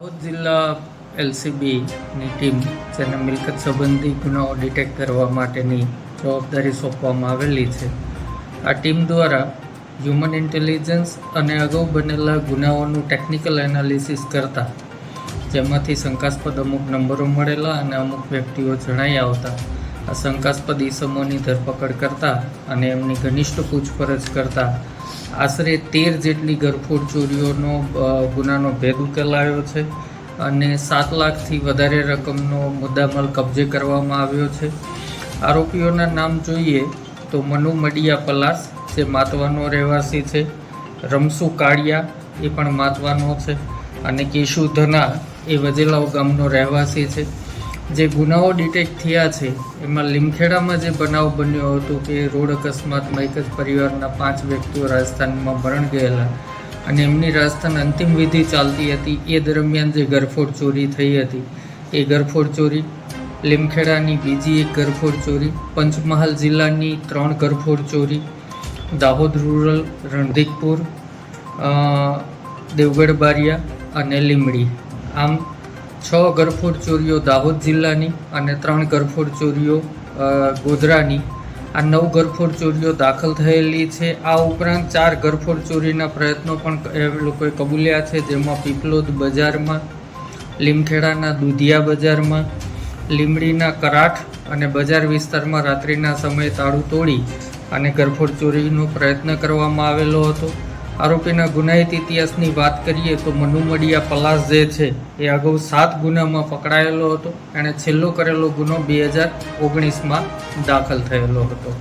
દાહોદ જિલ્લા એલસીબીની ટીમ જેને મિલકત સંબંધી ગુનાઓ ડિટેક્ટ કરવા માટેની જવાબદારી સોંપવામાં આવેલી છે. આ ટીમ દ્વારા હ્યુમન ઇન્ટેલિજન્સ અને અગાઉ બનેલા ગુનાઓનું ટેકનિકલ એનાલિસિસ કરતા જેમાંથી શંકાસ્પદ અમુક નંબરો મળેલા અને અમુક વ્યક્તિઓ જણાઈ આવતા આ શંકાસ્પદ ઈસમોની ધરપકડ કરતા અને એમની ઘનિષ્ઠ પૂછપરછ કરતા આશરે 13 જેટલી ઘરફોડ ચોરીઓનો ગુનાનો ભેદ ઉકેલાયો છે અને 7 લાખથી વધારે રકમનો મુદ્દામાલ કબજે કરવામાં આવ્યો છે. આરોપીઓના નામ જોઈએ તો મનુ મડિયા પલાસ જે માતવાનો રહેવાસી છે, રમસુ કાળિયા એ પણ માતવાનો છે અને કેશુ ધના એ વજેલાવ ગામનો રહેવાસી છે. જે ગુનાઓ ડિટેક્ટ થયા છે એમાં લીમખેડામાં જે બનાવ બન્યો હતો કે રોડ અકસ્માતમાં એક જ પરિવારના 5 વ્યક્તિઓ રાજસ્થાનમાં મરણ ગયેલા અને એમની રાજસ્થાન અંતિમ વિધિ ચાલતી હતી એ દરમિયાન જે ઘરફોડ ચોરી થઈ હતી એ ઘરફોડ ચોરી, લીમખેડાની બીજી એક ઘરફોડ ચોરી, પંચમહાલ જિલ્લાની 3 ઘરફોડ ચોરી, દાહોદ રૂરલ, રણધીકપુર, દેવગઢ બારિયા અને લીમડી, આમ 6 ઘરફોડ ચોરીઓ દાહોદ જિલ્લાની અને 3 ઘરફોડ ચોરીઓ ગોધરાની, આ 9 ઘરફોડ ચોરીઓ દાખલ થયેલી છે. આ ઉપરાંત 4 ઘરફોડ ચોરીના પ્રયત્નો પણ એ લોકોએ કબૂલ્યા છે, જેમાં પીપલોદ બજારમાં, લીમખેડાના દુધિયા બજારમાં, લીમડીના કરાઠ અને બજાર વિસ્તારમાં રાત્રિના સમયે તાળું તોડી અને ઘરફોડ ચોરીનો પ્રયત્ન કરવામાં આવેલો હતો. આરોપીના ગુનાહિત ઇતિહાસની વાત કરીએ તો મનુ મડિયા પલાસ જે છે એ અગાઉ 7 ગુનામાં પકડાયેલો હતો. એણે છેલ્લો કરેલો ગુનો 2019માં દાખલ થયેલો હતો.